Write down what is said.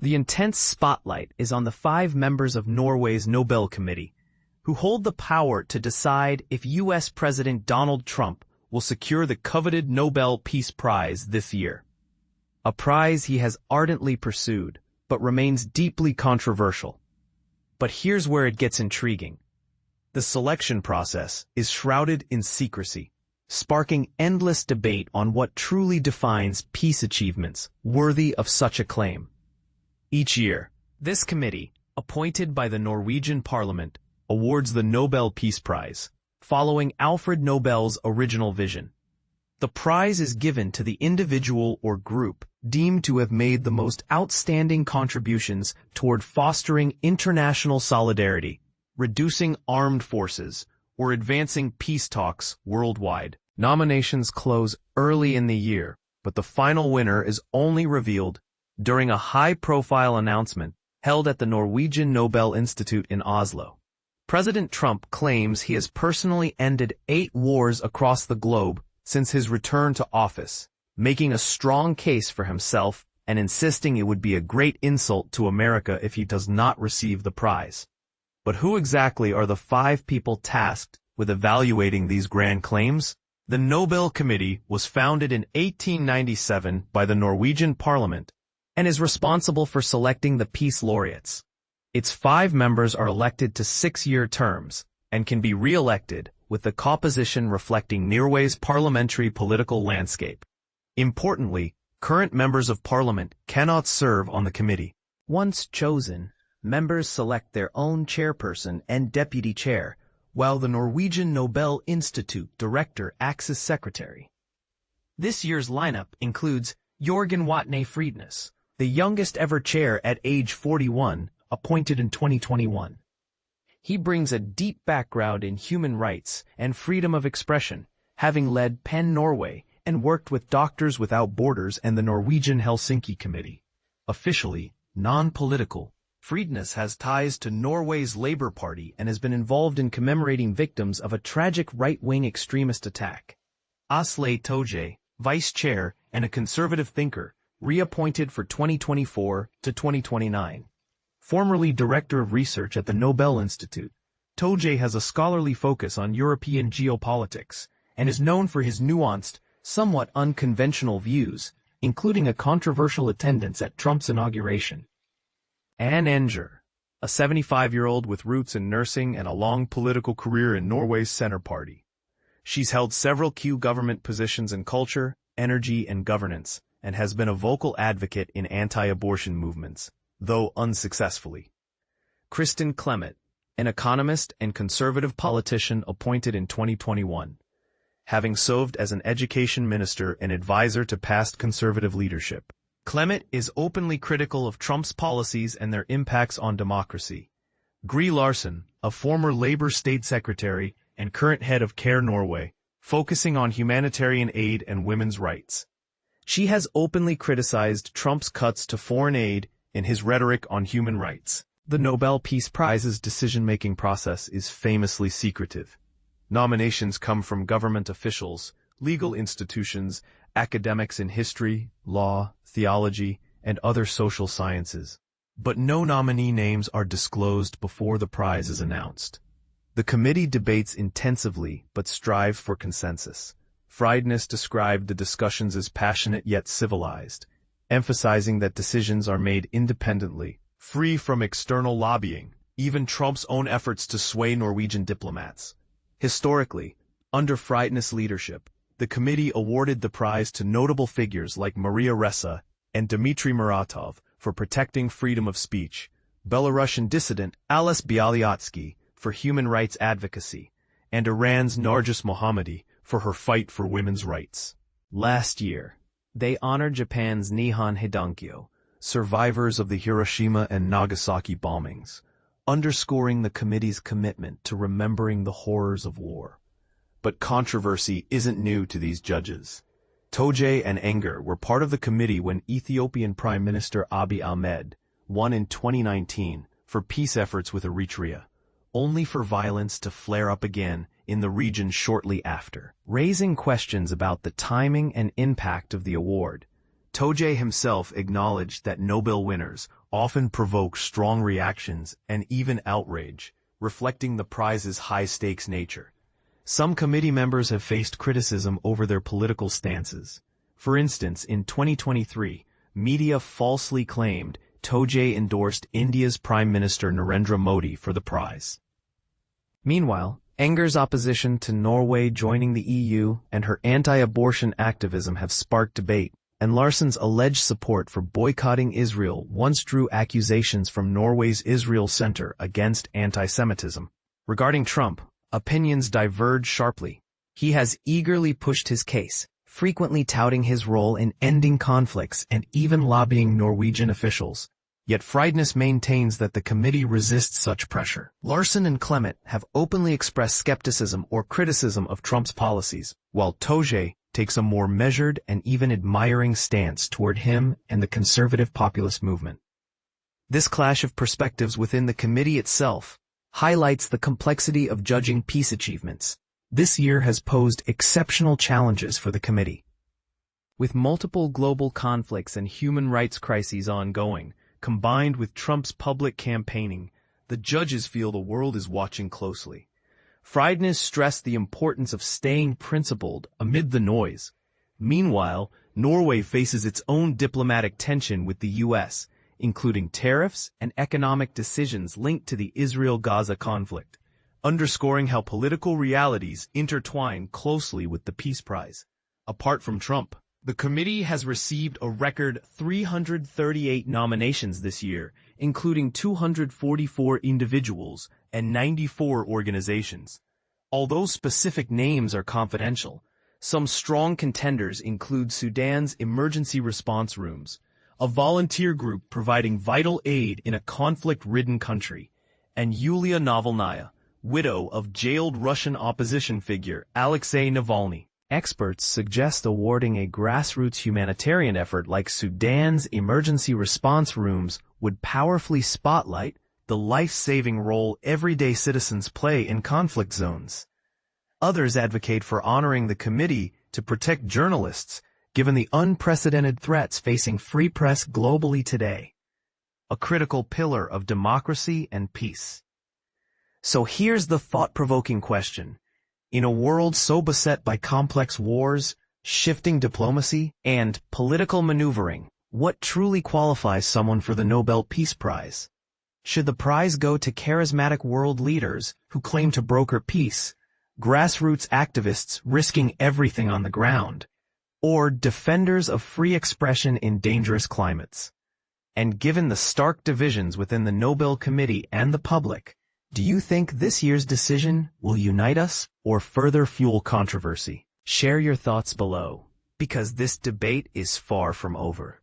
The intense spotlight is on the 5 members of Norway's Nobel Committee, who hold the power to decide if U.S. President Donald Trump will secure the coveted Nobel Peace Prize this year. A prize he has ardently pursued, but remains deeply controversial. But here's where it gets intriguing. The selection process is shrouded in secrecy, sparking endless debate on what truly defines peace achievements worthy of such acclaim. Each year, this committee, appointed by the Norwegian Parliament, awards the Nobel Peace Prize, following Alfred Nobel's original vision. The prize is given to the individual or group deemed to have made the most outstanding contributions toward fostering international solidarity, reducing armed forces, or advancing peace talks worldwide. Nominations close early in the year, but the final winner is only revealed during a high-profile announcement held at the Norwegian Nobel Institute in Oslo. President Trump claims he has personally ended 8 wars across the globe since his return to office, making a strong case for himself and insisting it would be a great insult to America if he does not receive the prize. But who exactly are the 5 people tasked with evaluating these grand claims? The Nobel Committee was founded in 1897 by the Norwegian Parliament and is responsible for selecting the peace laureates. Its 5 members are elected to 6-year terms and can be re-elected, with the composition reflecting Norway's parliamentary political landscape. Importantly, current members of parliament cannot serve on the committee. Once chosen, members select their own chairperson and deputy chair, while the Norwegian Nobel Institute director acts as secretary. This year's lineup includes Jorgen Watne Frydnes, the youngest ever chair at age 41, appointed in 2021. He brings a deep background in human rights and freedom of expression, having led PEN Norway and worked with Doctors Without Borders and the Norwegian Helsinki Committee. Officially, non-political, Frydnes has ties to Norway's Labour Party and has been involved in commemorating victims of a tragic right-wing extremist attack. Asle Toje, vice chair and a conservative thinker, reappointed for 2024 to 2029. Formerly director of research at the Nobel Institute, Toje has a scholarly focus on European geopolitics and is known for his nuanced, somewhat unconventional views, including a controversial attendance at Trump's inauguration. Enger, a 75-year-old with roots in nursing and a long political career in Norway's Center Party. She's held several key government positions in culture, energy, and governance, and has been a vocal advocate in anti-abortion movements, though unsuccessfully. Kristin Clemet, an economist and conservative politician appointed in 2021, having served as an education minister and advisor to past conservative leadership. Clemet is openly critical of Trump's policies and their impacts on democracy. Gry Larsen, a former Labour state secretary and current head of Care Norway, focusing on humanitarian aid and women's rights. She has openly criticized Trump's cuts to foreign aid and his rhetoric on human rights. The Nobel Peace Prize's decision-making process is famously secretive. Nominations come from government officials, legal institutions, academics in history, law, theology, and other social sciences. But no nominee names are disclosed before the prize is announced. The committee debates intensively but strives for consensus. Frydnes described the discussions as passionate yet civilized, emphasizing that decisions are made independently, free from external lobbying, even Trump's own efforts to sway Norwegian diplomats. Historically, under Frydnes' leadership, the committee awarded the prize to notable figures like Maria Ressa and Dmitry Muratov for protecting freedom of speech, Belarusian dissident Ales Bialyatsky for human rights advocacy, and Iran's Narges Mohammadi for her fight for women's rights. Last year, they honored Japan's Nihon Hidankyo, survivors of the Hiroshima and Nagasaki bombings, underscoring the committee's commitment to remembering the horrors of war. But controversy isn't new to these judges. Toje and Enger were part of the committee when Ethiopian Prime Minister Abiy Ahmed won in 2019 for peace efforts with Eritrea, only for violence to flare up again in the region shortly after. Raising questions about the timing and impact of the award, Toje himself acknowledged that Nobel winners often provoke strong reactions and even outrage, reflecting the prize's high-stakes nature. Some committee members have faced criticism over their political stances. For instance, in 2023, media falsely claimed Toje endorsed India's Prime Minister Narendra Modi for the prize. Meanwhile, Enger's opposition to Norway joining the EU and her anti-abortion activism have sparked debate, and Larsen's alleged support for boycotting Israel once drew accusations from Norway's Israel Center against anti-Semitism. Regarding Trump, opinions diverge sharply. He has eagerly pushed his case, frequently touting his role in ending conflicts and even lobbying Norwegian officials. Yet Frydnes maintains that the committee resists such pressure. Larsen and Clemet have openly expressed skepticism or criticism of Trump's policies, while Toje takes a more measured and even admiring stance toward him and the conservative populist movement. This clash of perspectives within the committee itself highlights the complexity of judging peace achievements. This year has posed exceptional challenges for the committee. With multiple global conflicts and human rights crises ongoing, combined with Trump's public campaigning, the judges feel the world is watching closely. Frydnes stressed the importance of staying principled amid the noise. Meanwhile, Norway faces its own diplomatic tension with the U.S., including tariffs and economic decisions linked to the Israel-Gaza conflict, underscoring how political realities intertwine closely with the Peace Prize. Apart from Trump, the committee has received a record 338 nominations this year, including 244 individuals and 94 organizations. Although specific names are confidential, some strong contenders include Sudan's emergency response rooms, a volunteer group providing vital aid in a conflict-ridden country, and Yulia Navalnaya, widow of jailed Russian opposition figure Alexei Navalny. Experts suggest awarding a grassroots humanitarian effort like Sudan's emergency response rooms would powerfully spotlight the life-saving role everyday citizens play in conflict zones. Others advocate for honoring the committee to protect journalists, given the unprecedented threats facing free press globally today, a critical pillar of democracy and peace. So here's the thought-provoking question. In a world so beset by complex wars, shifting diplomacy, and political maneuvering, what truly qualifies someone for the Nobel Peace Prize? Should the prize go to charismatic world leaders who claim to broker peace, grassroots activists risking everything on the ground, or defenders of free expression in dangerous climates? And given the stark divisions within the Nobel Committee and the public, do you think this year's decision will unite us or further fuel controversy? Share your thoughts below, because this debate is far from over.